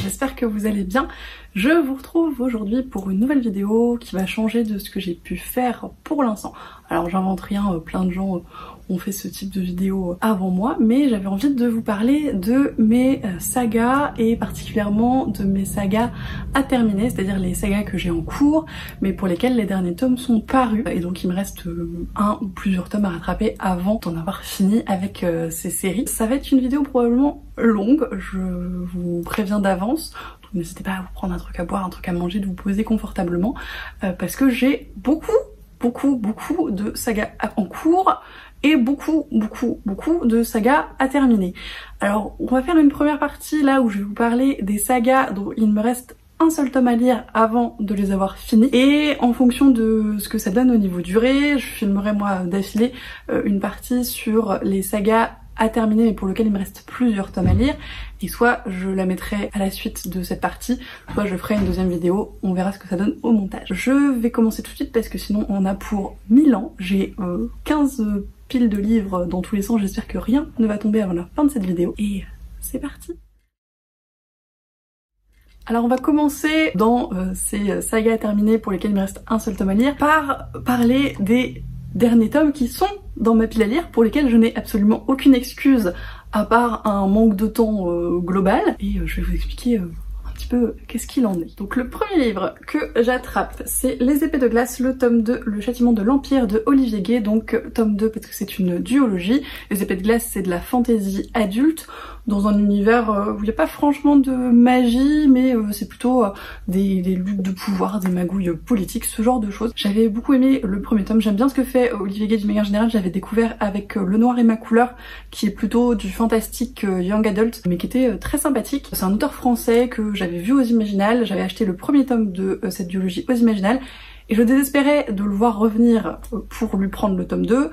j'espère que vous allez bien. Je vous retrouve aujourd'hui pour une nouvelle vidéo qui va changer de ce que j'ai pu faire pour l'instant. Alors j'invente rien, plein de gens ont fait ce type de vidéo avant moi, mais j'avais envie de vous parler de mes sagas et particulièrement de mes sagas à terminer, c'est-à-dire les sagas que j'ai en cours, mais pour lesquels les derniers tomes sont parus. Et donc il me reste un ou plusieurs tomes à rattraper avant d'en avoir fini avec ces séries. Ça va être une vidéo probablement longue, je vous préviens d'avance. N'hésitez pas à vous prendre un truc à boire, un truc à manger, de vous poser confortablement parce que j'ai beaucoup de sagas en cours et beaucoup de sagas à terminer. Alors on va faire une première partie là où je vais vous parler des sagas dont il me reste un seul tome à lire avant de les avoir finis, et en fonction de ce que ça donne au niveau durée, je filmerai moi d'affilée une partie sur les sagas à terminer mais pour lequel il me reste plusieurs tomes à lire, et soit je la mettrai à la suite de cette partie, soit je ferai une deuxième vidéo, on verra ce que ça donne au montage. Je vais commencer tout de suite parce que sinon on a pour 1000 ans, j'ai 15 piles de livres dans tous les sens, j'espère que rien ne va tomber avant la fin de cette vidéo, et c'est parti. Alors on va commencer dans ces sagas à terminer pour lesquelles il me reste un seul tome à lire par parler des derniers tomes qui sont dans ma pile à lire, pour lesquels je n'ai absolument aucune excuse à part un manque de temps global, et je vais vous expliquer un petit peu qu'est-ce qu'il en est. Donc le premier livre que j'attrape, c'est Les Épées de Glace, le tome 2, Le Châtiment de l'Empire de Olivier Gay, donc tome 2 parce que c'est une duologie. Les Épées de Glace, c'est de la fantasy adulte, dans un univers où il n'y a pas franchement de magie, mais c'est plutôt des luttes de pouvoir, des magouilles politiques, ce genre de choses. J'avais beaucoup aimé le premier tome, j'aime bien ce que fait Olivier Gay d'une manière générale, j'avais découvert avec Le Noir et ma couleur, qui est plutôt du fantastique young adult, mais qui était très sympathique. C'est un auteur français que j'avais vu aux Imaginales, j'avais acheté le premier tome de cette duologie aux Imaginales, et je désespérais de le voir revenir pour lui prendre le tome 2.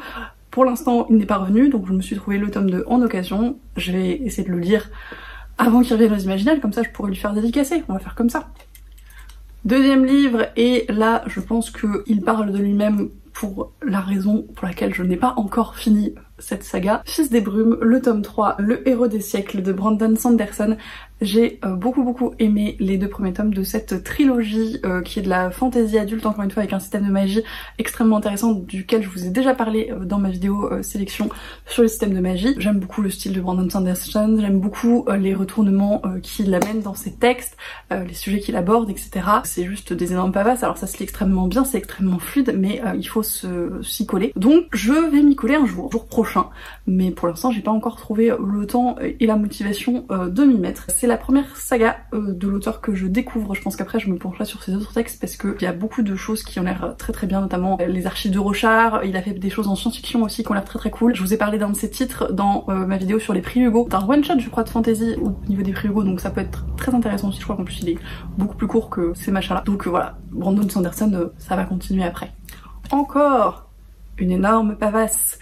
Pour l'instant, il n'est pas revenu, donc je me suis trouvé le tome 2 en occasion. Je vais essayer de le lire avant qu'il revienne aux Imaginales, comme ça je pourrais lui faire dédicacer, on va faire comme ça. Deuxième livre, et là je pense qu'il parle de lui-même pour la raison pour laquelle je n'ai pas encore fini cette saga. Fils des brumes, le tome 3, Le héros des siècles de Brandon Sanderson. J'ai beaucoup aimé les deux premiers tomes de cette trilogie qui est de la fantasy adulte, encore une fois avec un système de magie extrêmement intéressant duquel je vous ai déjà parlé dans ma vidéo sélection sur le système de magie. J'aime beaucoup le style de Brandon Sanderson, j'aime beaucoup les retournements qu'il amène dans ses textes, les sujets qu'il aborde, etc. C'est juste des énormes pavasses, alors ça se lit extrêmement bien, c'est extrêmement fluide, mais il faut s'y coller. Donc je vais m'y coller un jour prochain, mais pour l'instant j'ai pas encore trouvé le temps et la motivation de m'y mettre. C'est la première saga de l'auteur que je découvre, je pense qu'après je me pencherai sur ses autres textes parce qu'il y a beaucoup de choses qui ont l'air très bien, notamment les archives de Rochard, il a fait des choses en science-fiction aussi qui ont l'air très cool. Je vous ai parlé d'un de ses titres dans ma vidéo sur les prix Hugo, c'est un one-shot je crois de fantasy au niveau des prix Hugo, donc ça peut être très intéressant aussi, je crois qu'en plus il est beaucoup plus court que ces machins là. Donc voilà, Brandon Sanderson, ça va continuer après. Encore une énorme pavasse.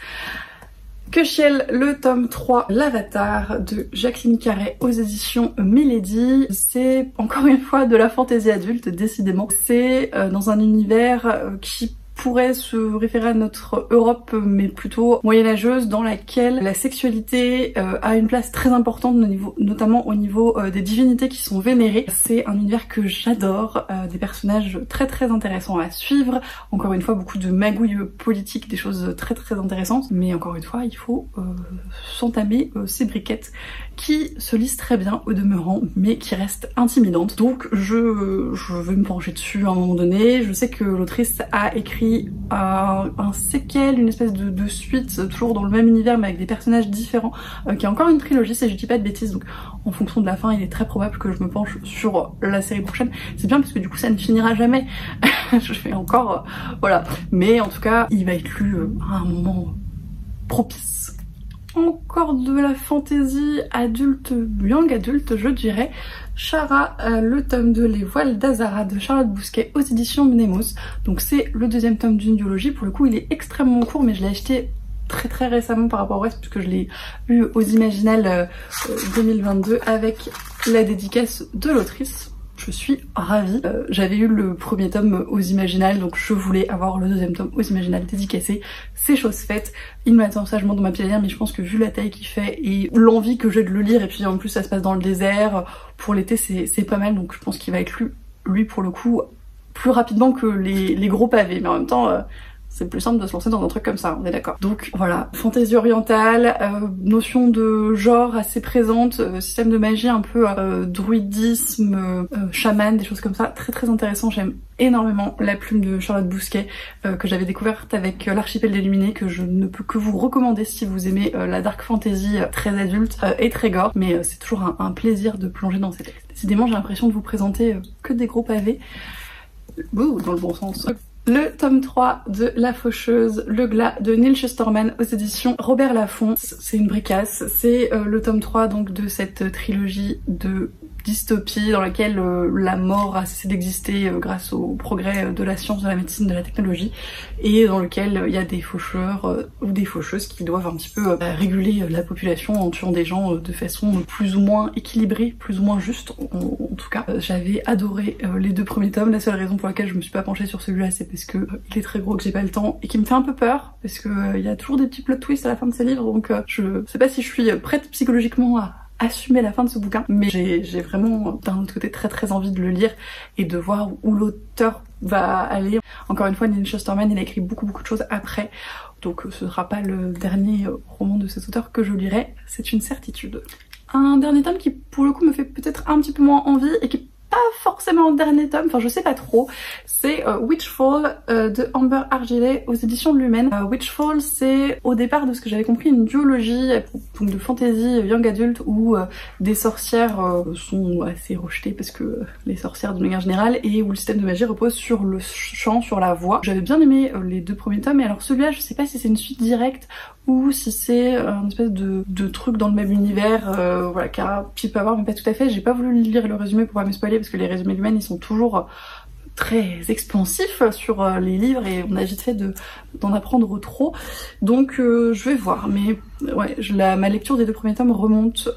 Köchiel, le tome 3, L'Avatar de Jacqueline Carré aux éditions Milady. C'est encore une fois de la fantaisie adulte, décidément. C'est dans un univers qui pourrait se référer à notre Europe, mais plutôt moyenâgeuse, dans laquelle la sexualité a une place très importante, notamment au niveau des divinités qui sont vénérées. C'est un univers que j'adore, des personnages très intéressants à suivre, encore une fois beaucoup de magouilles politiques, des choses très intéressantes, mais encore une fois il faut s'entamer ces briquettes qui se lisent très bien au demeurant, mais qui restent intimidantes. Donc je vais me pencher dessus à un moment donné. Je sais que l'autrice a écrit un séquel, une espèce de suite, toujours dans le même univers mais avec des personnages différents, qui est encore une trilogie si je dis pas de bêtises, donc en fonction de la fin il est très probable que je me penche sur la série prochaine. C'est bien parce que du coup ça ne finira jamais, je fais encore, voilà, mais en tout cas il va être lu à un moment propice. Encore de la fantaisie adulte, young adulte je dirais. Chara, le tome 2, Les voiles d'Azara de Charlotte Bousquet aux éditions Mnemos. Donc c'est le deuxième tome d'une duologie, pour le coup il est extrêmement court mais je l'ai acheté très récemment par rapport au reste puisque je l'ai eu aux Imaginales 2022 avec la dédicace de l'autrice. Je suis ravie. J'avais eu le premier tome aux Imaginales, donc je voulais avoir le deuxième tome aux Imaginales dédicacé. C'est chose faite. Il m'attend sagement dans ma pile à lire, mais je pense que vu la taille qu'il fait et l'envie que j'ai de le lire, et puis en plus ça se passe dans le désert, pour l'été c'est pas mal, donc je pense qu'il va être lui pour le coup plus rapidement que les gros pavés, mais en même temps c'est plus simple de se lancer dans un truc comme ça, on est d'accord. Donc voilà, fantaisie orientale, notion de genre assez présente, système de magie un peu druidisme, chaman, des choses comme ça, très très intéressant. J'aime énormément la plume de Charlotte Bousquet que j'avais découverte avec l'Archipel des Illuminés, que je ne peux que vous recommander si vous aimez la dark fantasy très adulte et très gore, mais c'est toujours un plaisir de plonger dans ces textes. Décidément j'ai l'impression de vous présenter que des gros pavés, ouh, dans le bon sens. Le tome 3 de La Faucheuse, le glas de Neal Shusterman aux éditions Robert Laffont. C'est une bricasse, c'est le tome 3 donc de cette trilogie de dystopie dans laquelle la mort a cessé d'exister grâce au progrès de la science, de la médecine, de la technologie, et dans lequel il y a des faucheurs ou des faucheuses qui doivent un petit peu réguler la population en tuant des gens de façon plus ou moins équilibrée, plus ou moins juste en tout cas. J'avais adoré les 2 premiers tomes, la seule raison pour laquelle je me suis pas penchée sur celui-là c'est parce que il est très gros, que j'ai pas le temps et qui me fait un peu peur parce que il y a toujours des petits plot twists à la fin de ces livres, donc je sais pas si je suis prête psychologiquement à assumer la fin de ce bouquin, mais j'ai vraiment d'un autre côté très très envie de le lire et de voir où l'auteur va aller. Encore une fois, Neal Shusterman il a écrit beaucoup de choses après, donc ce sera pas le dernier roman de cet auteur que je lirai, c'est une certitude. Un dernier tome qui pour le coup me fait peut-être un petit peu moins envie et qui pas forcément le dernier tome, enfin je sais pas trop, c'est Witchfall de Amber Argillet aux éditions de Lumen. Witchfall c'est au départ de ce que j'avais compris une duologie donc de fantasy young adult où des sorcières sont assez rejetées parce que les sorcières de manière générale, et où le système de magie repose sur le chant, sur la voix. J'avais bien aimé les 2 premiers tomes, et alors celui-là je sais pas si c'est une suite directe ou si c'est un espèce de truc dans le même univers, voilà, car il peut avoir, mais pas tout à fait. J'ai pas voulu lire le résumé pour pas me spoiler parce que les résumés Lumen ils sont toujours très expansifs sur les livres et on a vite fait d'en apprendre trop, donc je vais voir, mais ouais, ma lecture des 2 premiers tomes remonte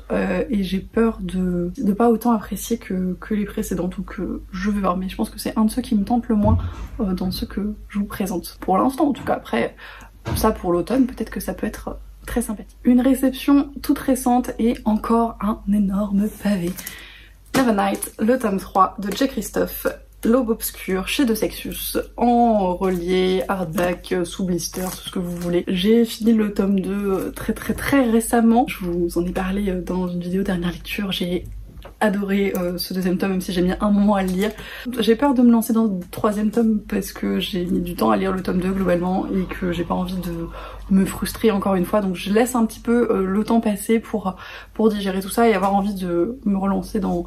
et j'ai peur de pas autant apprécier que les précédentes, donc je vais voir, mais je pense que c'est un de ceux qui me tente le moins dans ceux que je vous présente pour l'instant en tout cas. Après ça pour l'automne peut-être que ça peut être très sympathique. Une réception toute récente et encore un énorme pavé. Nevernight, le tome 3 de Jay Christophe, L'Aube Obscure chez De Sexus, en relié, hardback, sous blister, tout ce que vous voulez. J'ai fini le tome 2 très récemment, je vous en ai parlé dans une vidéo dernière lecture, j'ai adoré ce 2e tome même si j'ai mis un moment à le lire. J'ai peur de me lancer dans le 3e tome parce que j'ai mis du temps à lire le tome 2 globalement et que j'ai pas envie de me frustrer encore une fois, donc je laisse un petit peu le temps passer pour digérer tout ça et avoir envie de me relancer dans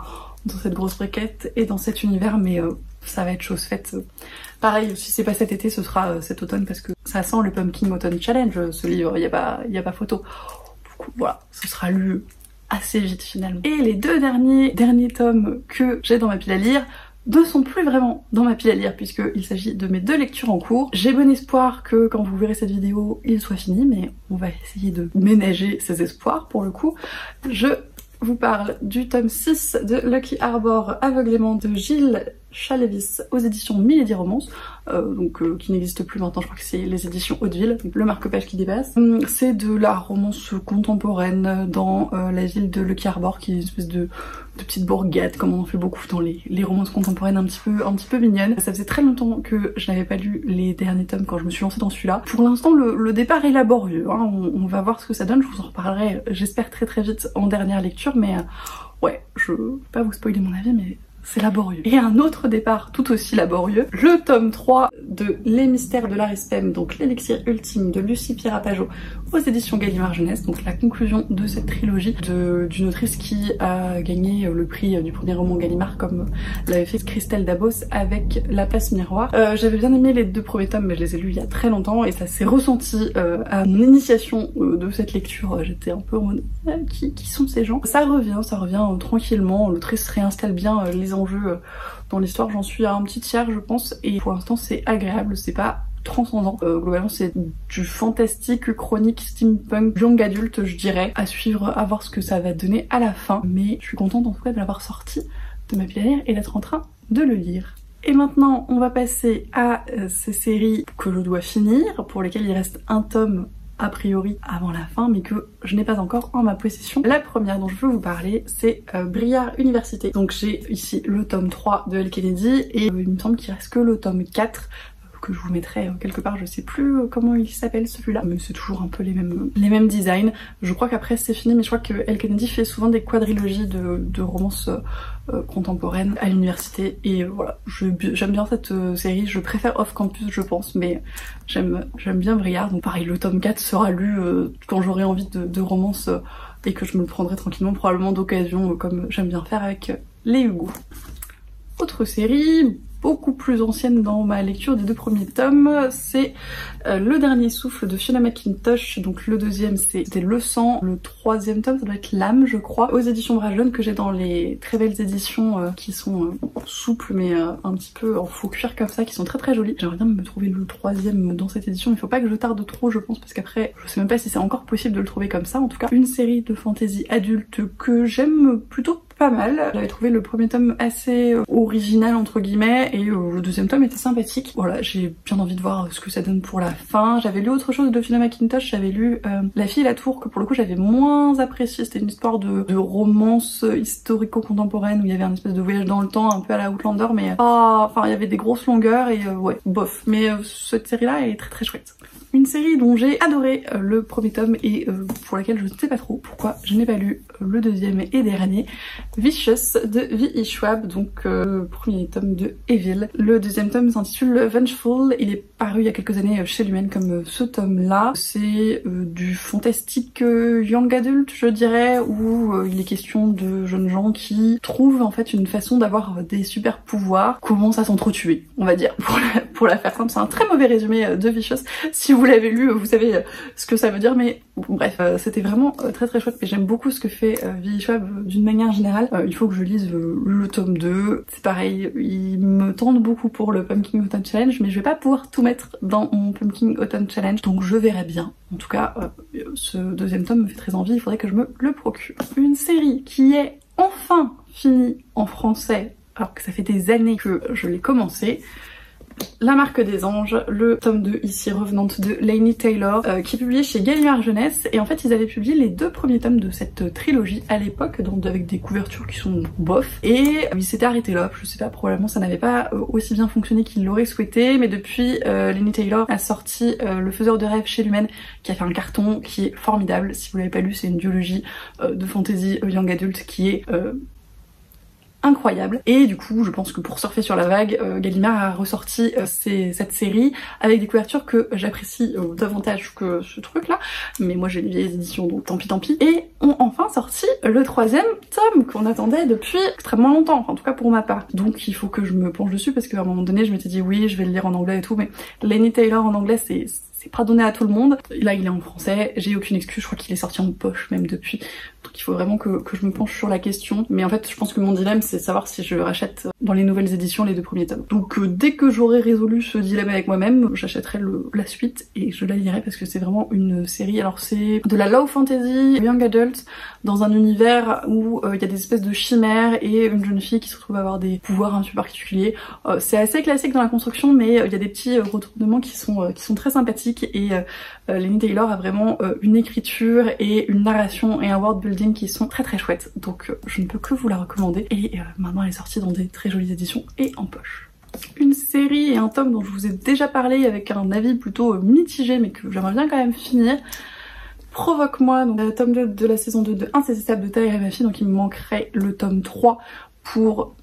cette grosse briquette et dans cet univers, mais ça va être chose faite. Pareil, si c'est pas cet été, ce sera cet automne parce que ça sent le Pumpkin Autumn Challenge, ce livre, il y a pas photo. Du coup, voilà, ce sera lu assez vite finalement. Et les 2 derniers tomes que j'ai dans ma pile à lire ne sont plus vraiment dans ma pile à lire puisqu'il s'agit de mes 2 lectures en cours. J'ai bon espoir que quand vous verrez cette vidéo, il soit fini, mais on va essayer de ménager ces espoirs pour le coup. Je vous parle du tome 6 de Lucky Arbor, Aveuglément de Gilles Chalevis aux éditions Milady Romance, qui n'existe plus maintenant, je crois que c'est les éditions Hauteville, donc le marque-page qui dépasse. C'est de la romance contemporaine dans la ville de Lucky Arbor, qui est une espèce de petite bourgade, comme on en fait beaucoup dans les romances contemporaines un petit peu mignonnes. Ça faisait très longtemps que je n'avais pas lu les derniers tomes quand je me suis lancée dans celui-là. Pour l'instant, le départ est laborieux, hein. On va voir ce que ça donne, je vous en reparlerai, j'espère très vite en dernière lecture, mais ouais, je vais pas vous spoiler mon avis, mais c'est laborieux. Et un autre départ tout aussi laborieux, le tome 3 de Les Mystères de l'Arispem, donc l'élixir ultime de Lucie Pierapajot aux éditions Gallimard Jeunesse, donc la conclusion de cette trilogie d'une autrice qui a gagné le prix du premier roman Gallimard comme l'avait fait Christelle Dabos avec La Place Miroir. J'avais bien aimé les 2 premiers tomes, mais je les ai lus il y a très longtemps et ça s'est ressenti à mon initiation de cette lecture. J'étais un peu en mode qui sont ces gens? Ça revient tranquillement, l'autrice réinstalle bien les enjeux dans l'histoire, j'en suis à un petit tiers je pense, et pour l'instant c'est agréable, c'est pas transcendant. Globalement c'est du fantastique, chronique, steampunk, young adulte je dirais, à suivre, à voir ce que ça va donner à la fin, mais je suis contente en tout cas de l'avoir sorti de ma pile à lire et d'être en train de le lire. Et maintenant on va passer à ces séries que je dois finir, pour lesquelles il reste un tome a priori avant la fin mais que je n'ai pas encore en ma possession. La première dont je veux vous parler c'est Briard Université. Donc j'ai ici le tome 3 de Elle Kennedy et il me semble qu'il reste que le tome 4 que je vous mettrai quelque part, je sais plus comment il s'appelle celui-là, mais c'est toujours un peu les mêmes designs. Je crois qu'après c'est fini, mais je crois que Elle Kennedy fait souvent des quadrilogies de romances contemporaines à l'université et voilà, j'aime bien cette série, je préfère Off Campus je pense, mais j'aime bien Briard, donc pareil le tome 4 sera lu quand j'aurai envie de romance et que je me le prendrai tranquillement, probablement d'occasion comme j'aime bien faire avec les Hugo. Autre série beaucoup plus ancienne dans ma lecture des 2 premiers tomes, c'est Le Dernier Souffle de Fiona McIntosh. Donc le deuxième c'était Le Sang, le 3e tome ça doit être L'Âme je crois, aux éditions Brajlon que j'ai dans les très belles éditions qui sont souples mais un petit peu en faux cuir comme ça, qui sont très jolies. J'aimerais bien me trouver le 3e dans cette édition, il faut pas que je tarde trop je pense parce qu'après je sais même pas si c'est encore possible de le trouver comme ça. En tout cas une série de fantasy adulte que j'aime plutôt pas mal. J'avais trouvé le premier tome assez original entre guillemets et le deuxième tome était sympathique. Voilà, j'ai bien envie de voir ce que ça donne pour la fin. J'avais lu autre chose de Fiona McIntosh, j'avais lu La Fille et la Tour que pour le coup j'avais moins apprécié. C'était une histoire de romance historico-contemporaine où il y avait un espèce de voyage dans le temps un peu à la Outlander mais enfin il y avait des grosses longueurs et ouais, bof. Mais cette série là elle est très chouette. Une série dont j'ai adoré le premier tome et pour laquelle je ne sais pas trop pourquoi je n'ai pas lu le deuxième et dernier, Vicious de V.E. Schwab, donc le premier tome de Evil. Le deuxième tome s'intitule Vengeful, il est paru il y a quelques années chez Lumen comme ce tome là. C'est du fantastique young adult je dirais, où il est question de jeunes gens qui trouvent en fait une façon d'avoir des super pouvoirs, commencent à s'entretuer on va dire, pour la faire simple. C'est un très mauvais résumé de Vicious, si vous l'avez lu vous savez ce que ça veut dire, mais bref c'était vraiment très chouette et j'aime beaucoup ce que fait V.E. Schwab d'une manière générale. Il faut que je lise le tome 2, c'est pareil, il me tente beaucoup pour le Pumpkin Autumn Challenge mais je vais pas pouvoir tout mettre dans mon Pumpkin Autumn Challenge donc je verrai bien. En tout cas ce deuxième tome me fait très envie, il faudrait que je me le procure. Une série qui est enfin finie en français alors que ça fait des années que je l'ai commencé, La Marque des Anges, le tome 2 ici revenante de Laini Taylor qui est publié chez Gallimard Jeunesse et en fait ils avaient publié les 2 premiers tomes de cette trilogie à l'époque donc avec des couvertures qui sont bof et ils s'étaient arrêtés là, je sais pas, probablement ça n'avait pas aussi bien fonctionné qu'ils l'auraient souhaité mais depuis Laini Taylor a sorti Le Faiseur de Rêves chez Lumen qui a fait un carton qui est formidable. Si vous l'avez pas lu c'est une duologie de fantasy young adult qui est incroyable et du coup je pense que pour surfer sur la vague Gallimard a ressorti cette série avec des couvertures que j'apprécie davantage que ce truc là, mais moi j'ai les vieilles éditions donc tant pis et ont enfin sorti le 3e tome qu'on attendait depuis extrêmement longtemps, enfin, en tout cas pour ma part, donc il faut que je me penche dessus parce qu'à un moment donné je m'étais dit oui je vais le lire en anglais et tout mais Laini Taylor en anglais c'est pas donné à tout le monde. Là il est en français, j'ai aucune excuse, je crois qu'il est sorti en poche même depuis. Donc il faut vraiment que je me penche sur la question. Mais en fait je pense que mon dilemme c'est savoir si je rachète dans les nouvelles éditions les 2 premiers tomes. Donc dès que j'aurai résolu ce dilemme avec moi-même, j'achèterai la suite et je la lirai parce que c'est vraiment une série. Alors c'est de la low fantasy, young adult, dans un univers où il y a des espèces de chimères et une jeune fille qui se retrouve à avoir des pouvoirs un peu particuliers. C'est assez classique dans la construction mais il y a des petits retournements qui sont très sympathiques et Laini Taylor a vraiment une écriture et une narration et un world building qui sont très chouettes, donc je ne peux que vous la recommander et maintenant elle est sortie dans des très jolies éditions et en poche. Une série et un tome dont je vous ai déjà parlé avec un avis plutôt mitigé mais que j'aimerais bien quand même finir, Provoque-moi, donc le tome 2 de la saison 2 de Insaisissable de Tahir et ma fille, donc il me manquerait le tome 3 pour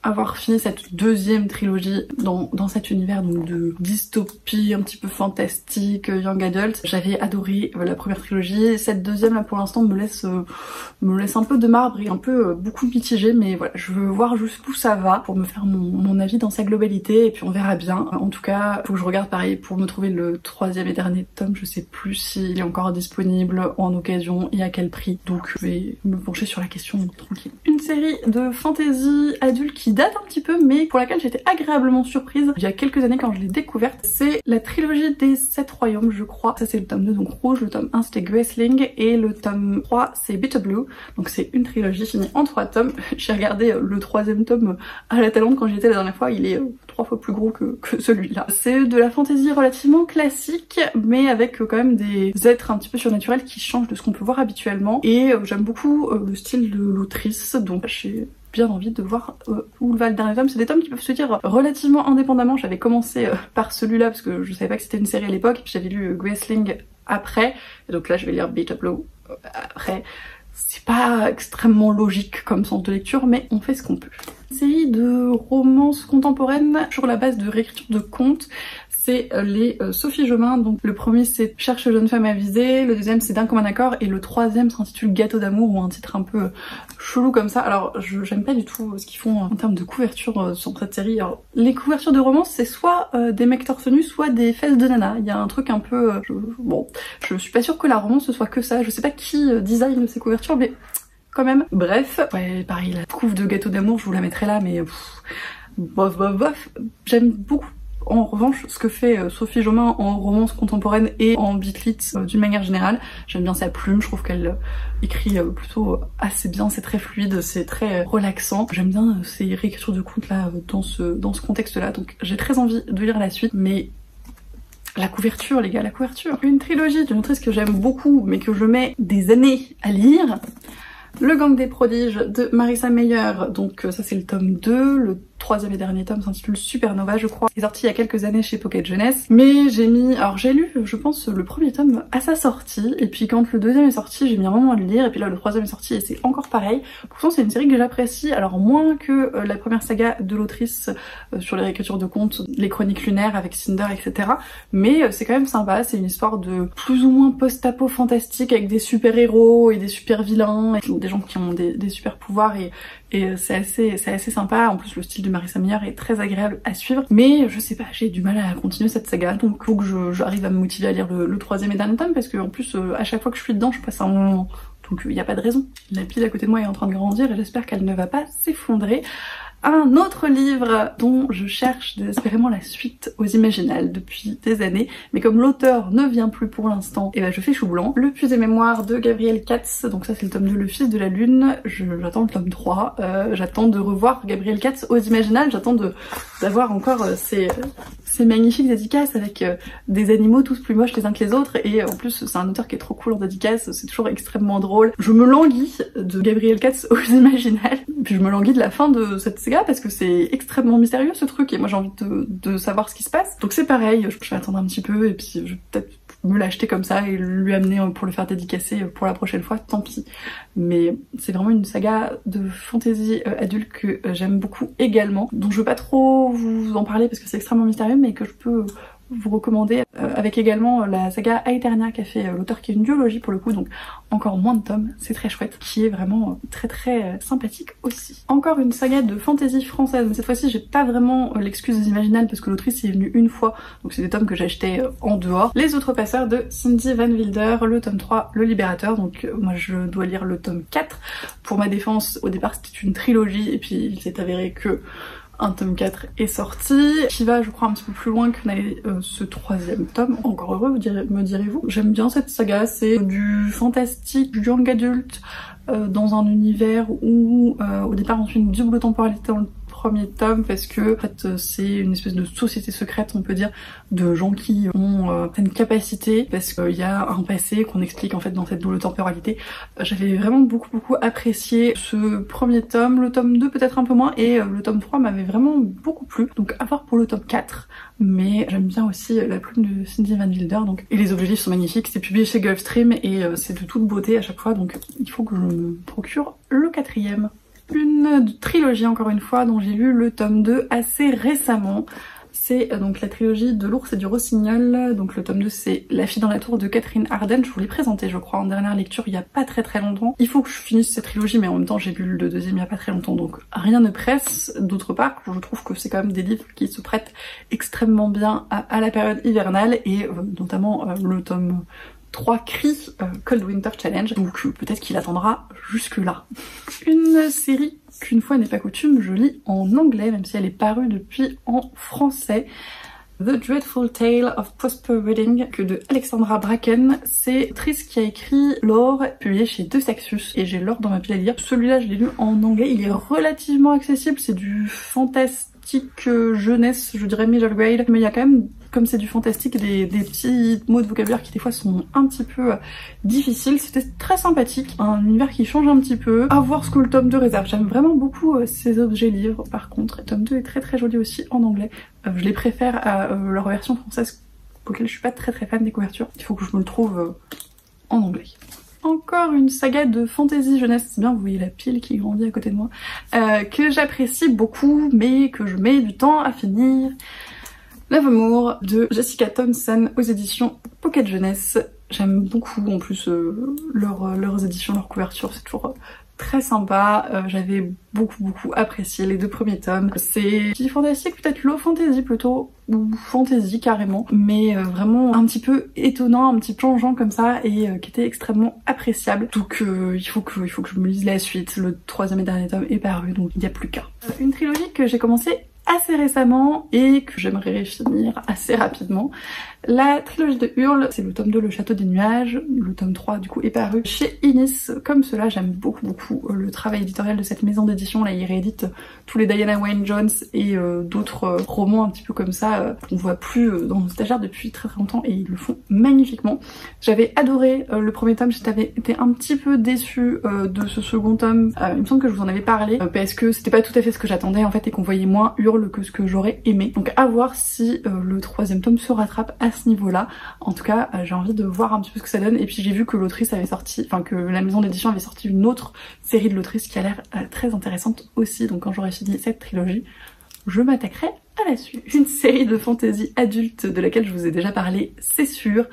avoir fini cette 2e trilogie dans cet univers donc de dystopie un petit peu fantastique, young adult. J'avais adoré la première trilogie, cette 2e là pour l'instant me laisse un peu de marbre et un peu beaucoup mitigée, mais voilà, je veux voir jusqu'où ça va pour me faire mon avis dans sa globalité et puis on verra bien. En tout cas, faut que je regarde pareil pour me trouver le 3e et dernier tome, je sais plus s'il est encore disponible en occasion et à quel prix, donc je vais me pencher sur la question tranquille. Une série de fantasy adulte qui date un petit peu mais pour laquelle j'étais agréablement surprise il y a quelques années quand je l'ai découverte, c'est la trilogie des 7 royaumes je crois. Ça c'est le tome 2 donc rouge, le tome 1 c'était Graceling et le tome 3 c'est Bitter Blue, donc c'est une trilogie finie en 3 tomes. J'ai regardé le 3e tome à la Talente quand j'y étais la dernière fois, il est 3 fois plus gros que celui-là. C'est de la fantasy relativement classique, mais avec quand même des êtres un petit peu surnaturels qui changent de ce qu'on peut voir habituellement. Et j'aime beaucoup le style de l'autrice, donc j'ai bien envie de voir où va le dernier tome. C'est des tomes qui peuvent se dire relativement indépendamment. J'avais commencé par celui-là parce que je savais pas que c'était une série à l'époque, puis j'avais lu Graceling après, et donc là je vais lire Beta Blow après. C'est pas extrêmement logique comme sens de lecture, mais on fait ce qu'on peut. Une série de romances contemporaines sur la base de réécriture de contes. C'est les Sophie Jomain. Donc le premier c'est Cherche jeune femme avisée, le deuxième c'est D'un commun accord, et le troisième s'intitule Gâteau d'amour, ou un titre un peu chelou comme ça. Alors j'aime pas du tout ce qu'ils font en termes de couverture sur cette série. Alors, les couvertures de romance c'est soit des mecs torse nu, soit des fesses de nana. Il y a un truc un peu... bon, je suis pas sûre que la romance ce soit que ça. Je sais pas qui design ces couvertures, mais quand même. Bref, ouais, pareil, la couve de Gâteau d'amour je vous la mettrai là, mais bof bof bof. J'aime beaucoup. En revanche, ce que fait Sophie Jomain en romance contemporaine et en beatlit d'une manière générale, j'aime bien sa plume, je trouve qu'elle écrit plutôt assez bien, c'est très fluide, c'est très relaxant. J'aime bien ces réécritures de contes là dans ce contexte-là, donc j'ai très envie de lire la suite, mais la couverture les gars, la couverture. Une trilogie d'une autrice que j'aime beaucoup mais que je mets des années à lire. Le Gang des prodiges de Marissa Meyer, donc ça c'est le tome 2, le troisième et dernier tome s'intitule Supernova je crois. Il est sorti il y a quelques années chez Pocket Jeunesse, mais j'ai lu je pense le premier tome à sa sortie, et puis quand le deuxième est sorti j'ai mis un moment à le lire, et puis là le troisième est sorti et c'est encore pareil. Pourtant c'est une série que j'apprécie, alors moins que la première saga de l'autrice sur les réécritures de contes, les chroniques lunaires avec Cinder etc, mais c'est quand même sympa, c'est une histoire de plus ou moins post-apo fantastique avec des super héros et des super vilains, et des gens qui ont des super pouvoirs, et c'est assez sympa. En plus le style de Marissa Meyer est très agréable à suivre, mais je sais pas, j'ai du mal à continuer cette saga, donc faut que j'arrive à me motiver à lire le troisième et dernier tome, parce que en plus à chaque fois que je suis dedans je passe un moment, donc il n'y a pas de raison. La pile à côté de moi est en train de grandir et j'espère qu'elle ne va pas s'effondrer. Un autre livre dont je cherche désespérément la suite aux Imaginales depuis des années, mais comme l'auteur ne vient plus pour l'instant, et ben je fais chou blanc. Le Puits et mémoires de Gabriel Katz, donc ça c'est le tome 2, Le Fils de la Lune, j'attends le tome 3, j'attends de revoir Gabriel Katz aux Imaginales, j'attends d'avoir encore ces magnifiques dédicaces avec des animaux tous plus moches les uns que les autres, et en plus c'est un auteur qui est trop cool en dédicace, c'est toujours extrêmement drôle. Je me languis de Gabriel Katz aux Imaginales, puis je me languis de la fin de cette saga parce que c'est extrêmement mystérieux ce truc, et moi j'ai envie de savoir ce qui se passe. Donc c'est pareil, je vais attendre un petit peu et puis je vais peut-être me l'acheter comme ça et lui amener pour le faire dédicacer pour la prochaine fois, tant pis. Mais c'est vraiment une saga de fantasy adulte que j'aime beaucoup également, dont je veux pas trop vous en parler parce que c'est extrêmement mystérieux, mais que je peux vous recommander, avec également la saga Aeternia qu'a fait l'auteur, qui est une duologie pour le coup, donc encore moins de tomes, c'est très chouette, qui est vraiment très sympathique aussi. Encore une saga de fantasy française, mais cette fois-ci j'ai pas vraiment l'excuse des Imaginales parce que l'autrice y est venue une fois, donc c'est des tomes que j'ai achetés en dehors. Les Outrepasseurs de Cindy Van Wilder, le tome 3, Le Libérateur, donc moi je dois lire le tome 4. Pour ma défense, au départ c'était une trilogie et puis il s'est avéré que un tome 4 est sorti, qui va je crois un petit peu plus loin que n'allait ce troisième tome. Encore heureux me direz-vous. J'aime bien cette saga, c'est du fantastique, du young adulte, dans un univers où au départ on suit une double temporalité dans le premier tome, parce que en fait c'est une espèce de société secrète, on peut dire, de gens qui ont une capacité, parce qu'il y a un passé qu'on explique en fait dans cette double temporalité. J'avais vraiment beaucoup apprécié ce premier tome, le tome 2 peut-être un peu moins, et le tome 3 m'avait vraiment beaucoup plu, donc à voir pour le tome 4, mais j'aime bien aussi la plume de Cindy Van Wilder, donc, et les objectifs sont magnifiques, c'est publié chez Gulfstream et c'est de toute beauté à chaque fois, donc il faut que je me procure le quatrième. Une trilogie encore une fois dont j'ai lu le tome 2 assez récemment. C'est donc la trilogie de l'ours et du rossignol. Donc le tome 2 c'est La fille dans la tour de Catherine Arden. Je vous l'ai présenté je crois en dernière lecture il y a pas très longtemps. Il faut que je finisse cette trilogie, mais en même temps j'ai lu le deuxième il y a pas très longtemps, donc rien ne presse. D'autre part je trouve que c'est quand même des livres qui se prêtent extrêmement bien à la période hivernale, et notamment le tome 3 cris Cold Winter Challenge, donc peut-être qu'il attendra jusque là. Une série qu'une fois n'est pas coutume, je lis en anglais, même si elle est parue depuis en français. The Dreadful Tale of Prosper Redding, que de Alexandra Bracken. C'est Trice qui a écrit Lore, publié chez De Saxus, et j'ai Lore dans ma pile à lire. Celui-là je l'ai lu en anglais, il est relativement accessible, c'est du fantastique fantastique jeunesse, je dirais middle grade, mais il y a quand même, comme c'est du fantastique, des petits mots de vocabulaire qui des fois sont un petit peu difficiles. C'était très sympathique, un univers qui change un petit peu. À voir ce que le tome 2 réserve. J'aime vraiment beaucoup ces objets livres par contre. Le tome 2 est très joli aussi en anglais. Je les préfère à leur version française, pour laquelle je suis pas très fan des couvertures. Il faut que je me le trouve en anglais. Encore une saga de fantasy jeunesse, c'est bien, vous voyez la pile qui grandit à côté de moi, que j'apprécie beaucoup mais que je mets du temps à finir. L'Amour de Jessica Thompson aux éditions Pocket Jeunesse. J'aime beaucoup en plus leurs éditions, leurs couvertures, c'est toujours très sympa. J'avais beaucoup apprécié les 2 premiers tomes. C'est du fantastique, peut-être low fantasy plutôt, ou fantasy carrément, mais vraiment un petit peu étonnant, un petit peu changeant comme ça, et qui était extrêmement appréciable. Donc il faut que je me lise la suite. Le 3e et dernier tome est paru, donc il n'y a plus qu'à. Une trilogie que j'ai commencé assez récemment et que j'aimerais finir assez rapidement. La trilogie de Hurle, c'est le tome 2, le Château des Nuages. Le tome 3 du coup est paru chez Inis. Comme cela, j'aime beaucoup le travail éditorial de cette maison d'édition. Là, ils rééditent tous les Diana Wynne Jones et d'autres romans un petit peu comme ça qu'on voit plus dans nos stagiaires depuis très longtemps, et ils le font magnifiquement. J'avais adoré le premier tome, j'avais été un petit peu déçue de ce second tome. Il me semble que je vous en avais parlé parce que c'était pas tout à fait ce que j'attendais en fait, et qu'on voyait moins Hurle que ce que j'aurais aimé. Donc à voir si le 3e tome se rattrape à ce niveau-là. En tout cas, j'ai envie de voir un petit peu ce que ça donne. Et puis j'ai vu que l'autrice avait sorti, enfin que la maison d'édition avait sorti une autre série de l'autrice qui a l'air très intéressante aussi. Donc quand j'aurai fini cette trilogie, je m'attaquerai à la suite. Une série de fantasy adulte de laquelle je vous ai déjà parlé, c'est sûr.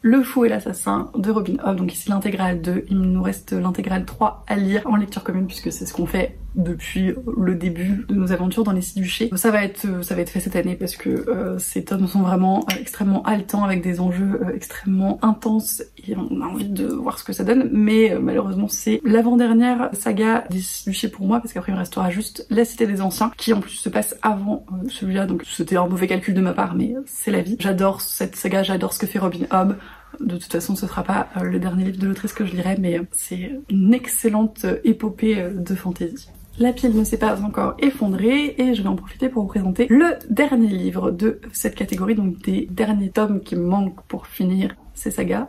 Le Fou et l'Assassin de Robin Hobb, donc ici l'intégrale 2, il nous reste l'intégrale 3 à lire en lecture commune puisque c'est ce qu'on fait depuis le début de nos aventures dans les Six-Duchés. Ça va être fait cette année parce que ces tomes sont vraiment extrêmement haletants avec des enjeux extrêmement intenses et on a envie de voir ce que ça donne, mais malheureusement c'est l'avant-dernière saga des Six-Duchés pour moi parce qu'après il me restera juste La Cité des Anciens qui en plus se passe avant celui-là, donc c'était un mauvais calcul de ma part mais c'est la vie. J'adore cette saga, j'adore ce que fait Robin Hobb. De toute façon, ce sera pas le dernier livre de l'autrice que je lirai, mais c'est une excellente épopée de fantasy. La pile ne s'est pas encore effondrée et je vais en profiter pour vous présenter le dernier livre de cette catégorie, donc des derniers tomes qui me manquent pour finir ces sagas.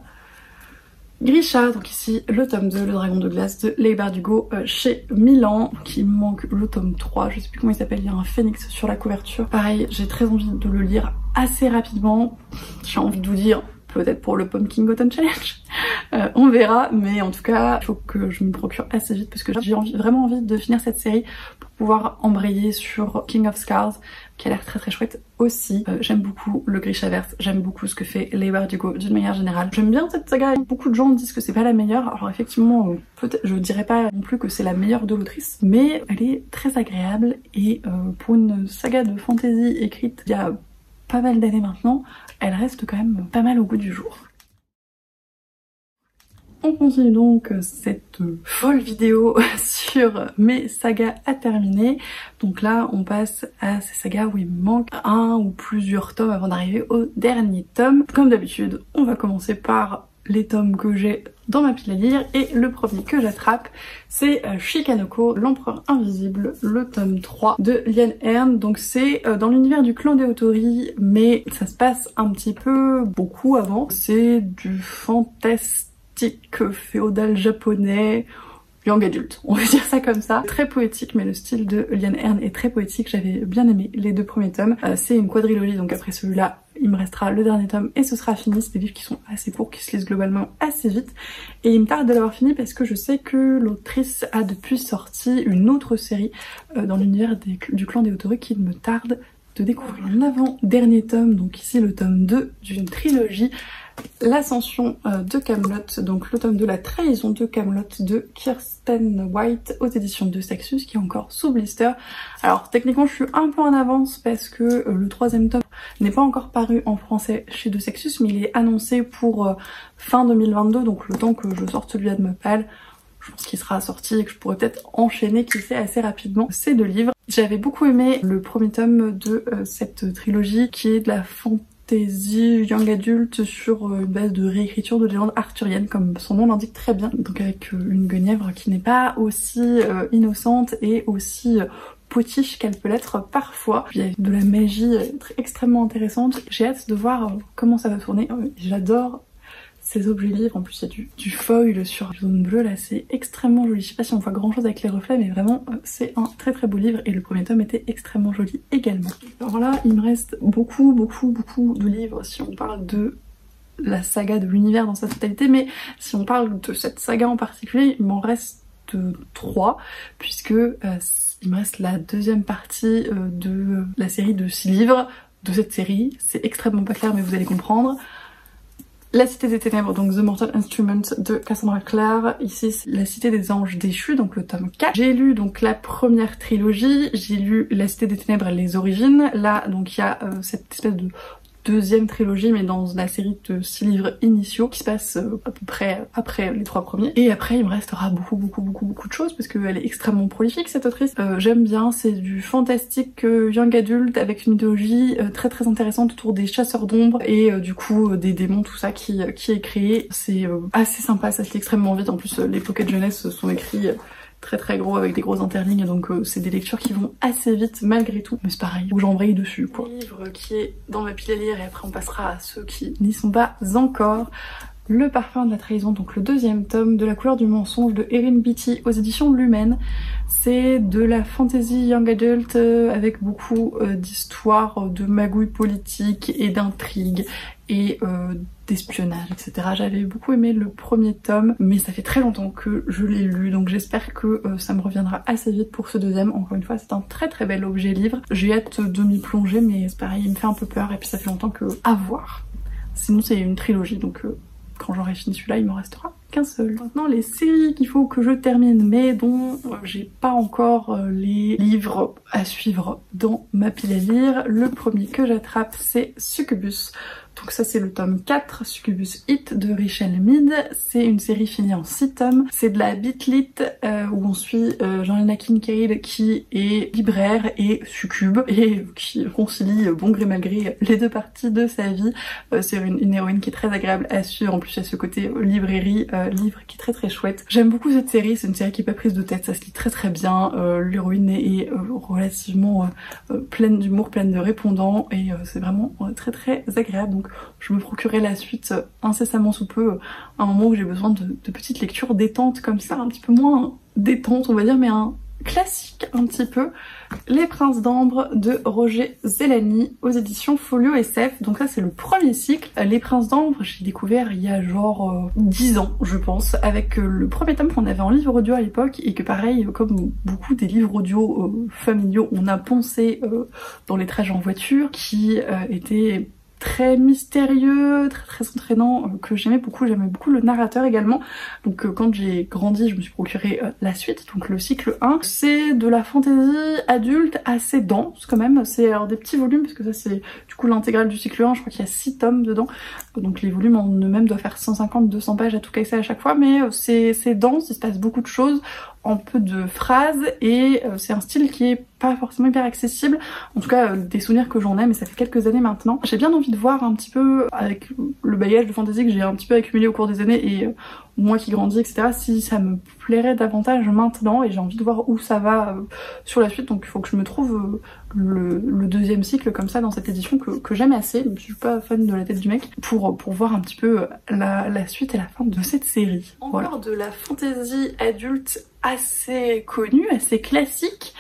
Grisha, donc ici le tome 2, Le Dragon de Glace de Leigh Bardugo chez Milan, qui me manque le tome 3, je sais plus comment il s'appelle, il y a un phénix sur la couverture. Pareil, j'ai très envie de le lire assez rapidement, j'ai envie de vous dire peut-être pour le Pumpkin Autumn Challenge, on verra, mais en tout cas il faut que je me procure assez vite parce que j'ai vraiment envie de finir cette série pour pouvoir embrayer sur King of Scars qui a l'air très chouette aussi. J'aime beaucoup le Grishaverse, j'aime beaucoup ce que fait Leigh Bardugo d'une manière générale. J'aime bien cette saga, beaucoup de gens disent que c'est pas la meilleure, alors effectivement peut-être je dirais pas non plus que c'est la meilleure de l'autrice, mais elle est très agréable et pour une saga de fantasy écrite il y a pas mal d'années maintenant, elle reste quand même pas mal au goût du jour. On continue donc cette folle vidéo sur mes sagas à terminer. Donc là, on passe à ces sagas où il me manque un ou plusieurs tomes avant d'arriver au dernier tome. Comme d'habitude, on va commencer par les tomes que j'ai dans ma pile à lire et le premier que j'attrape c'est Shikanoko, l'empereur invisible, le tome 3 de Liane Hearn. Donc c'est dans l'univers du clan des Otori mais ça se passe un petit peu beaucoup avant. C'est du fantastique féodal japonais, young adulte, on va dire ça comme ça. Très poétique, mais le style de Liane Hearn est très poétique, j'avais bien aimé les 2 premiers tomes. C'est une quadrilogie, donc après celui-là, il me restera le dernier tome et ce sera fini. C'est des livres qui sont assez courts, qui se lisent globalement assez vite. Et il me tarde de l'avoir fini parce que je sais que l'autrice a depuis sorti une autre série dans l'univers du clan des Otori qu'il me tarde de découvrir. En avant-dernier tome, donc ici le tome 2 d'une trilogie, L'Ascension de Camelot, donc le tome de La Trahison de Camelot de Kirsten White aux éditions de Saxus qui est encore sous blister. Alors techniquement je suis un peu en avance parce que le 3e tome n'est pas encore paru en français chez De Saxus mais il est annoncé pour fin 2022, donc le temps que je sorte celui-là de ma palle. Je pense qu'il sera sorti et que je pourrais peut-être enchaîner, qui sait, assez rapidement ces 2 livres. J'avais beaucoup aimé le premier tome de cette trilogie qui est de la fantasy young adulte sur une base de réécriture de légendes arthuriennes comme son nom l'indique très bien. Donc avec une Guenièvre qui n'est pas aussi innocente et aussi potiche qu'elle peut l'être parfois. Il y a de la magie extrêmement intéressante. J'ai hâte de voir comment ça va tourner. J'adore ces objets livres, en plus il y a du foil sur jaune bleu là, c'est extrêmement joli. Je sais pas si on voit grand chose avec les reflets, mais vraiment c'est un très très beau livre et le premier tome était extrêmement joli également. Alors là il me reste beaucoup de livres si on parle de la saga de l'univers dans sa totalité, mais si on parle de cette saga en particulier, il m'en reste 3 puisque il me reste la deuxième partie de la série de 6 livres de cette série. C'est extrêmement pas clair mais vous allez comprendre. La Cité des Ténèbres, donc The Mortal Instrument de Cassandra Clare. Ici, c'est La Cité des Anges Déchus, donc le tome 4. J'ai lu donc la première trilogie, j'ai lu La Cité des Ténèbres, les origines. Là, donc il y a cette espèce de deuxième trilogie, mais dans la série de 6 livres initiaux qui se passe à peu près après les 3 premiers. Et après, il me restera beaucoup de choses parce qu'elle est extrêmement prolifique cette autrice. J'aime bien, c'est du fantastique young adult avec une idéologie très intéressante autour des chasseurs d'ombre et du coup des démons, tout ça qui est créé. C'est assez sympa, ça se lit extrêmement vite. En plus, les pockets jeunesse sont écrits très gros avec des grosses interlignes, donc c'est des lectures qui vont assez vite malgré tout, mais c'est pareil, où j'embraye dessus quoi. Le livre qui est dans ma pile à lire et après on passera à ceux qui n'y sont pas encore. Le parfum de la trahison, donc le deuxième tome de La couleur du mensonge de Erin Beatty aux éditions Lumen. C'est de la fantasy young adult avec beaucoup d'histoires, de magouilles politiques et d'intrigues et d'espionnage, etc. J'avais beaucoup aimé le premier tome, mais ça fait très longtemps que je l'ai lu, donc j'espère que ça me reviendra assez vite pour ce deuxième. Encore une fois, c'est un très bel objet livre. J'ai hâte de m'y plonger, mais c'est pareil, il me fait un peu peur et puis ça fait longtemps que à voir. Sinon c'est une trilogie, donc quand j'aurai fini celui-là, il m'en restera qu'un seul. Maintenant, les séries qu'il faut que je termine, mais dont j'ai pas encore les livres à suivre dans ma pile à lire. Le premier que j'attrape, c'est Succubus. Donc ça c'est le tome 4, Succubus Hit de Richelle Mead. C'est une série finie en 6 tomes. C'est de la bitlit où on suit Joanna Kincaid qui est libraire et succube et qui concilie bon gré mal gré les deux parties de sa vie. C'est une héroïne qui est très agréable à suivre. En plus il y a ce côté librairie, livre qui est très chouette. J'aime beaucoup cette série, c'est une série qui est pas prise de tête, ça se lit très bien. L'héroïne est relativement pleine d'humour, pleine de répondants et c'est vraiment très agréable. Donc je me procurerai la suite incessamment sous peu, à un moment où j'ai besoin de petites lectures détentes comme ça, un petit peu moins détente on va dire, mais un classique un petit peu. Les Princes d'Ambre de Roger Zelazny aux éditions Folio SF. Donc ça c'est le premier cycle. Les Princes d'Ambre j'ai découvert il y a genre 10 ans je pense, avec le premier tome qu'on avait en livre audio à l'époque et que pareil comme beaucoup des livres audio familiaux on a poncé dans les trajets en voiture, qui était très mystérieux, très entraînant, que j'aimais beaucoup le narrateur également. Donc quand j'ai grandi, je me suis procuré la suite, donc le cycle 1. C'est de la fantaisie adulte assez dense quand même, c'est alors des petits volumes, parce que ça c'est du coup l'intégrale du cycle 1, je crois qu'il y a 6 tomes dedans, donc les volumes en eux-mêmes doivent faire 150-200 pages à tout casser à chaque fois, mais c'est dense, il se passe beaucoup de choses en peu de phrases et c'est un style qui est pas forcément hyper accessible, en tout cas des souvenirs que j'en ai, mais ça fait quelques années maintenant. J'ai bien envie de voir un petit peu avec le bagage de fantasy que j'ai un petit peu accumulé au cours des années et moi qui grandis etc, si ça me plairait davantage maintenant, et j'ai envie de voir où ça va sur la suite, donc il faut que je me trouve le deuxième cycle comme ça dans cette édition que j'aime assez, je suis pas fan de la tête du mec, pour voir un petit peu la suite et la fin de cette série. Voilà. Encore de la fantasy adulte assez connue, assez classique,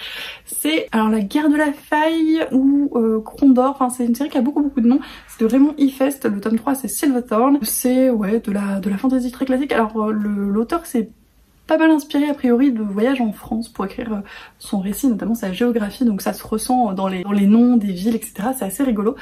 c'est alors La Guerre de la Faille ou Krondor, enfin c'est une série qui a beaucoup de noms, c'est de Raymond Ifest, le tome 3 c'est Silverthorn, c'est ouais de la fantasy très classique. Alors l'auteur c'est pas mal inspiré a priori de voyages en France pour écrire son récit, notamment sa géographie, donc ça se ressent dans les noms des villes etc, c'est assez rigolo.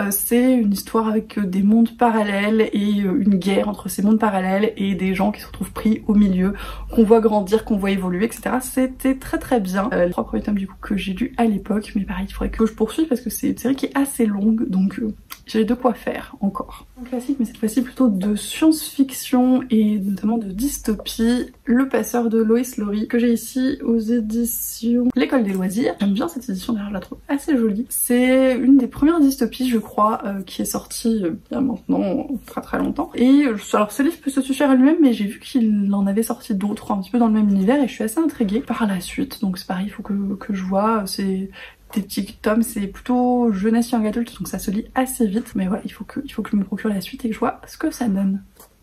C'est une histoire avec des mondes parallèles et une guerre entre ces mondes parallèles et des gens qui se retrouvent pris au milieu, qu'on voit grandir, qu'on voit évoluer etc. C'était très bien. Les 3 premiers tomes du coup que j'ai lus à l'époque, mais pareil il faudrait que je poursuive parce que c'est une série qui est assez longue, donc j'ai de quoi faire encore. Un classique mais cette fois-ci plutôt de science-fiction et notamment de dystopie, Le la sœur de Lois Lowry, que j'ai ici aux éditions L'École des loisirs. J'aime bien cette édition, d'ailleurs je la trouve assez jolie. C'est une des premières dystopies je crois qui est sortie il y a maintenant très longtemps. Et alors ce livre peut se suffire à lui-même, mais j'ai vu qu'il en avait sorti d'autres un petit peu dans le même univers et je suis assez intriguée par la suite. Donc c'est pareil, il faut que je vois. C'est des petits tomes, c'est plutôt jeunesse young adulte, donc ça se lit assez vite. Mais voilà, il faut que je me procure la suite et que je vois ce que ça donne.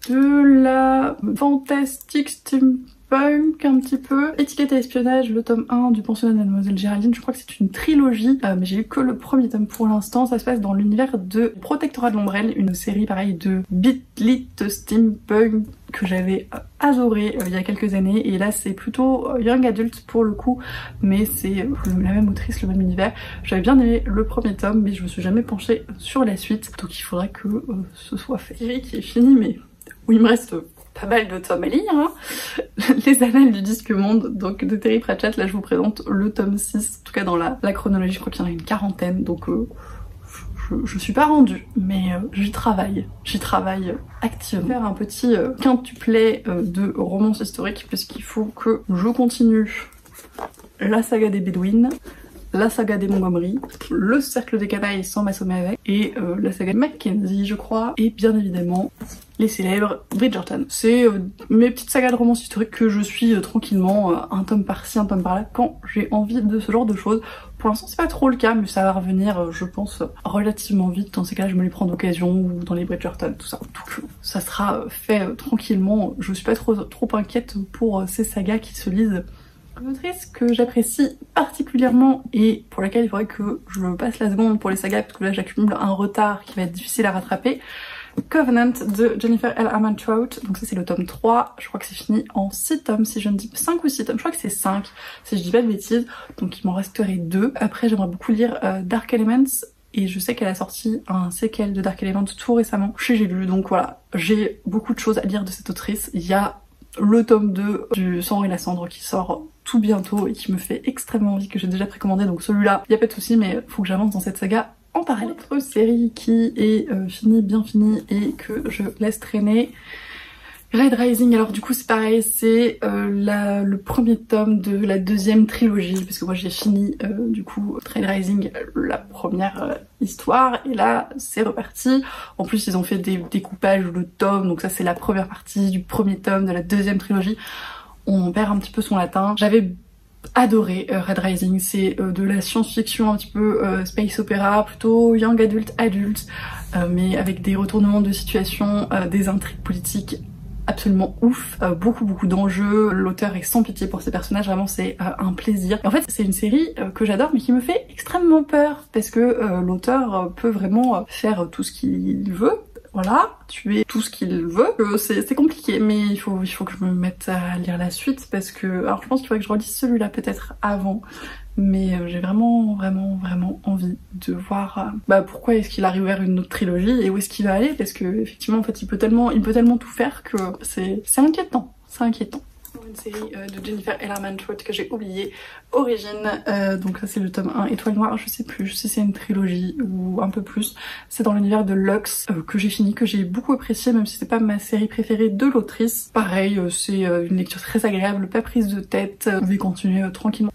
De la fantastique steampunk un petit peu. Étiquette à espionnage, le tome 1 du pensionnat de Mademoiselle Géraldine. Je crois que c'est une trilogie, mais j'ai eu que le premier tome pour l'instant. Ça se passe dans l'univers de Protectorat de l'Ombrelle, une série pareil de Bitlit steampunk que j'avais adoré il y a quelques années. Et là c'est plutôt young adult pour le coup, mais c'est la même autrice, le même univers. J'avais bien aimé le premier tome, mais je me suis jamais penchée sur la suite, donc il faudrait que ce soit fait. Série qui est finie, mais où il me reste pas mal de tomes à lire, hein. Les annales du disque monde, donc de Terry Pratchett. Là je vous présente le tome 6, en tout cas dans la chronologie, je crois qu'il y en a une quarantaine, donc je suis pas rendue, mais j'y travaille activement. Faire un petit quintuplet de romance historique, puisqu'il faut que je continue la saga des Bédouines, la saga des Montgomery, le cercle des canailles sans m'assommer avec, et la saga de Mackenzie je crois, et bien évidemment les célèbres Bridgerton. C'est mes petites sagas de romance historique que je suis tranquillement, un tome par-ci, un tome par-là, quand j'ai envie de ce genre de choses. Pour l'instant c'est pas trop le cas, mais ça va revenir je pense relativement vite. Dans ces cas-là je me les prends d'occasion, ou dans les Bridgerton, tout ça. Donc ça sera fait tranquillement, je suis pas trop inquiète pour ces sagas qui se lisent. Une autrice que j'apprécie particulièrement et pour laquelle il faudrait que je passe la seconde pour les sagas, parce que là j'accumule un retard qui va être difficile à rattraper. Covenant de Jennifer L. Armentrout, donc ça c'est le tome 3, je crois que c'est fini en 6 tomes si je ne dis 5 ou 6 tomes, je crois que c'est 5 si je dis pas de bêtises, donc il m'en resterait 2. Après j'aimerais beaucoup lire Dark Elements, et je sais qu'elle a sorti un séquel de Dark Elements tout récemment chez J'ai lu, donc voilà, j'ai beaucoup de choses à lire de cette autrice. Il y a le tome 2 du Sang et la Cendre qui sort tout bientôt et qui me fait extrêmement envie, que j'ai déjà précommandé, donc celui-là, y a pas de souci, mais faut que j'avance dans cette saga en parallèle. Autre série qui est finie, bien finie, et que je laisse traîner, Red Rising. Alors du coup c'est pareil, c'est le premier tome de la deuxième trilogie, parce que moi j'ai fini du coup Red Rising, la première histoire, et là c'est reparti. En plus ils ont fait des découpages de tomes, donc ça c'est la première partie du premier tome de la deuxième trilogie. On perd un petit peu son latin. J'avais adoré Red Rising, c'est de la science-fiction un petit peu space opéra, plutôt young adulte, mais avec des retournements de situation, des intrigues politiques absolument ouf, beaucoup d'enjeux, l'auteur est sans pitié pour ses personnages, vraiment c'est un plaisir. Et en fait c'est une série que j'adore mais qui me fait extrêmement peur, parce que l'auteur peut vraiment faire tout ce qu'il veut, voilà, tuer tout ce qu'il veut. C'est compliqué, mais il faut que je me mette à lire la suite, parce que, alors je pense qu'il faudrait que je relise celui-là peut-être avant, mais j'ai vraiment envie de voir pourquoi est-ce qu'il a réouvert une autre trilogie et où est-ce qu'il va aller, parce que effectivement en fait il peut tellement tout faire que c'est inquiétant, Une série de Jennifer L. Armentrout que j'ai oublié, Origine, donc ça c'est le tome 1, Étoile Noire, je sais plus si c'est une trilogie ou un peu plus. C'est dans l'univers de Lux, que j'ai fini, que j'ai beaucoup apprécié, même si c'est pas ma série préférée de l'autrice. Pareil, c'est une lecture très agréable, pas prise de tête, je vais continuer tranquillement.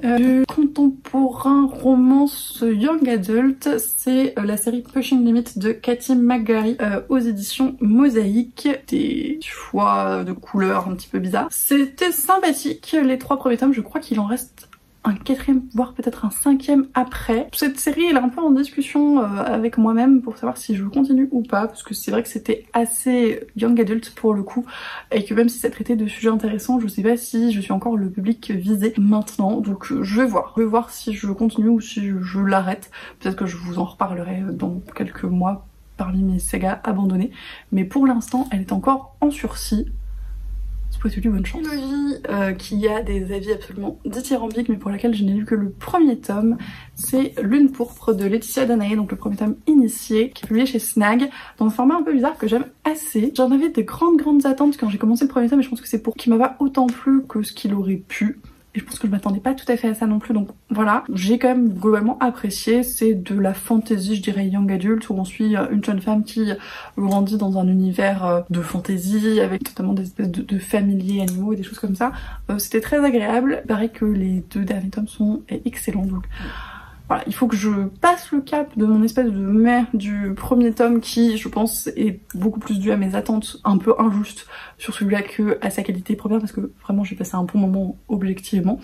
Du contemporain romance young adult, c'est la série Pushing Limit de Cathy McGarry aux éditions Mosaïque. Des choix de couleurs un petit peu bizarres. C'était sympathique, les 3 premiers tomes, je crois qu'il en reste un 4e, voire peut-être un 5e après. Cette série elle est un peu en discussion avec moi-même pour savoir si je continue ou pas, parce que c'est vrai que c'était assez young adult pour le coup, et que même si ça traitait de sujets intéressants, je sais pas si je suis encore le public visé maintenant, donc je vais voir si je continue ou si je l'arrête. Peut-être que je vous en reparlerai dans quelques mois parmi mes sagas abandonnées, mais pour l'instant elle est encore en sursis. Souhaite-lui bonne chance. Trilogie qui a des avis absolument dithyrambiques, mais pour laquelle je n'ai lu que le premier tome, c'est Lune pourpre de Laetitia Danae, donc le premier tome initié, qui est publié chez Snag, dans un format un peu bizarre que j'aime assez. J'en avais des grandes attentes quand j'ai commencé le premier tome, et je pense que c'est pour qu'il m'a pas autant plu que ce qu'il aurait pu. et je pense que je m'attendais pas tout à fait à ça non plus, donc voilà. J'ai quand même globalement apprécié. C'est de la fantasy, je dirais young adult, où on suit une jeune femme qui grandit dans un univers de fantasy avec notamment des espèces de familiers animaux et des choses comme ça. C'était très agréable. Il paraît que les 2 derniers tomes sont excellents, donc voilà, il faut que je passe le cap de mon espèce de meh du premier tome qui, je pense, est beaucoup plus dû à mes attentes un peu injustes sur celui-là que à sa qualité première, parce que vraiment j'ai passé un bon moment objectivement,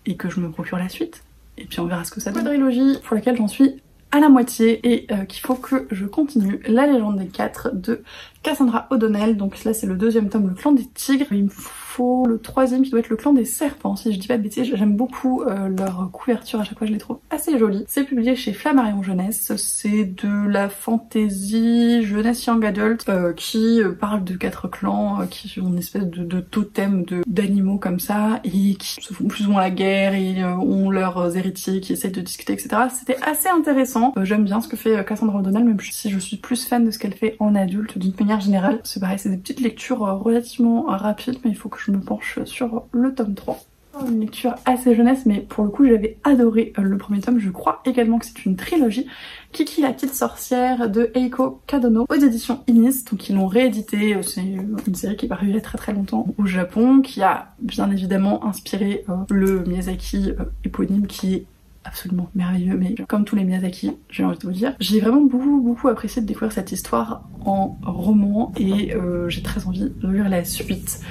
et que je me procure la suite. Et puis on verra ce que ça donne. Une trilogie pour laquelle j'en suis à la moitié et qu'il faut que je continue. La légende des 4 de Cassandra O'Donnell. Donc là c'est le 2e tome, le clan des tigres. Il me faut le 3e qui doit être le clan des serpents, si je dis pas de bêtises. J'aime beaucoup leur couverture, à chaque fois je les trouve assez jolies. C'est publié chez Flammarion Jeunesse. C'est de la fantasy jeunesse young adult qui parle de 4 clans qui ont une espèce de totem d'animaux comme ça et qui se font plus ou moins la guerre et ont leurs héritiers qui essayent de discuter, etc. C'était assez intéressant. J'aime bien ce que fait Cassandra O'Donnell, même si je suis plus fan de ce qu'elle fait en adulte d'une manière générale. C'est pareil, c'est des petites lectures relativement rapides, mais il faut que je me penche sur le tome 3. Une lecture assez jeunesse, mais pour le coup j'avais adoré le premier tome. Je crois également que c'est une trilogie. Kiki la petite sorcière de Eiko Kadono aux éditions Inis. Donc ils l'ont réédité, c'est une série qui est parue il y a très longtemps au Japon, qui a bien évidemment inspiré le Miyazaki éponyme qui est absolument merveilleux, mais comme tous les Miyazaki, j'ai envie de vous dire. J'ai vraiment beaucoup apprécié de découvrir cette histoire en roman et j'ai très envie de lire la suite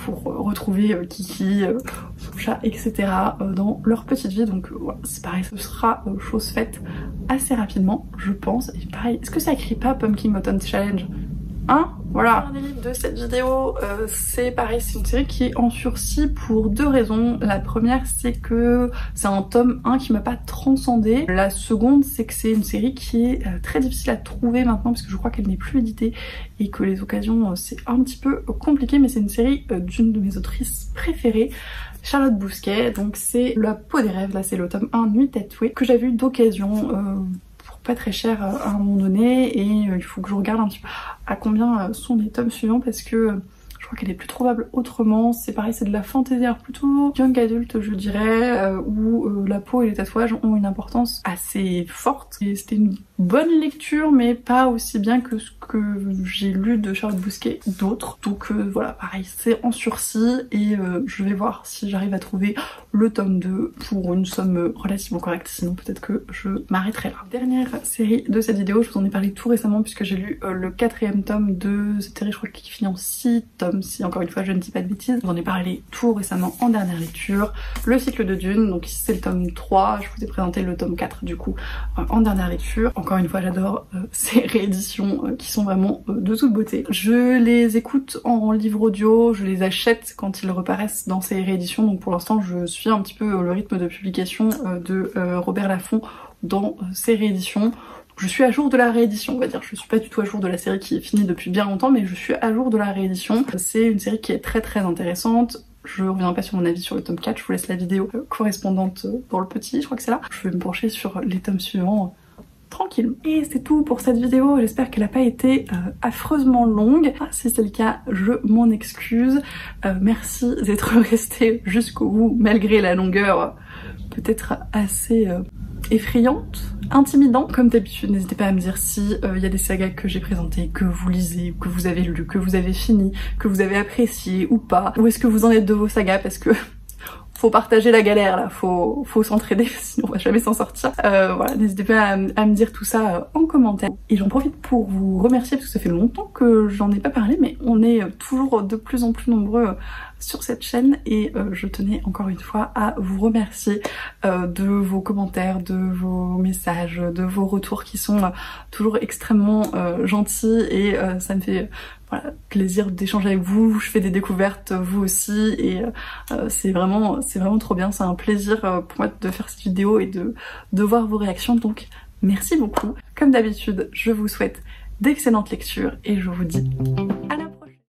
pour retrouver Kiki, son chat, etc. Dans leur petite vie. Donc voilà, c'est pareil, ce sera chose faite assez rapidement, je pense. Et pareil, est-ce que ça écrit pas Pumpkin Mountain Challenge ? Hein, voilà. Le livre de cette vidéo, c'est pareil, c'est une série qui est en sursis pour 2 raisons. La première, c'est que c'est un tome 1 qui m'a pas transcendé. La seconde, c'est que c'est une série qui est très difficile à trouver maintenant parce que je crois qu'elle n'est plus éditée et que les occasions, c'est un petit peu compliqué, mais c'est une série d'une de mes autrices préférées, Charlotte Bousquet. Donc c'est La peau des rêves, là c'est le tome 1, Nuit tatouée, que j'avais eu d'occasion pas très cher à un moment donné, et il faut que je regarde un petit peu à combien sont les tomes suivants parce que je crois qu'elle est plus trouvable autrement. C'est pareil, c'est de la fantaisie, alors plutôt young adulte je dirais, où la peau et les tatouages ont une importance assez forte. Et c'était une bonne lecture, mais pas aussi bien que ce que j'ai lu de Charlotte Bousquet d'autres. Donc voilà, pareil, c'est en sursis et je vais voir si j'arrive à trouver le tome 2 pour une somme relativement correcte, sinon peut-être que je m'arrêterai là. Dernière série de cette vidéo, je vous en ai parlé tout récemment puisque j'ai lu le 4e tome de cette série, je crois qu'il finit en 6 tomes, si encore une fois je ne dis pas de bêtises. Je vous en ai parlé tout récemment en dernière lecture. Le cycle de Dune, donc ici c'est le tome 3, je vous ai présenté le tome 4 du coup en dernière lecture. Encore une fois j'adore ces rééditions qui sont vraiment de toute beauté. Je les écoute en livre audio, je les achète quand ils reparaissent dans ces rééditions, donc pour l'instant je suis un petit peu le rythme de publication de Robert Laffont dans ces rééditions. Je suis à jour de la réédition, on va dire. Je suis pas du tout à jour de la série qui est finie depuis bien longtemps, mais je suis à jour de la réédition. C'est une série qui est très intéressante. Je reviendrai pas sur mon avis sur le tome 4, je vous laisse la vidéo correspondante dans le petit, je crois que c'est là. Je vais me pencher sur les tomes suivants tranquille. Et c'est tout pour cette vidéo, j'espère qu'elle n'a pas été affreusement longue. Si c'est le cas, je m'en excuse. Merci d'être resté jusqu'au bout, malgré la longueur peut-être assez effrayante, intimidante. Comme d'habitude, n'hésitez pas à me dire si y a des sagas que j'ai présentées, que vous lisez, que vous avez lu, que vous avez fini, que vous avez apprécié ou pas. Où est-ce que vous en êtes de vos sagas, parce que faut partager la galère là, faut s'entraider, sinon on va jamais s'en sortir. Voilà, n'hésitez pas à me dire tout ça en commentaire. Et j'en profite pour vous remercier parce que ça fait longtemps que j'en ai pas parlé, mais on est toujours de plus en plus nombreux sur cette chaîne et je tenais encore une fois à vous remercier de vos commentaires, de vos messages, de vos retours qui sont toujours extrêmement gentils et ça me fait voilà, plaisir d'échanger avec vous. Je fais des découvertes vous aussi et c'est vraiment trop bien. C'est un plaisir pour moi de faire cette vidéo et de voir vos réactions, donc merci beaucoup. Comme d'habitude, je vous souhaite d'excellentes lectures et je vous dis à la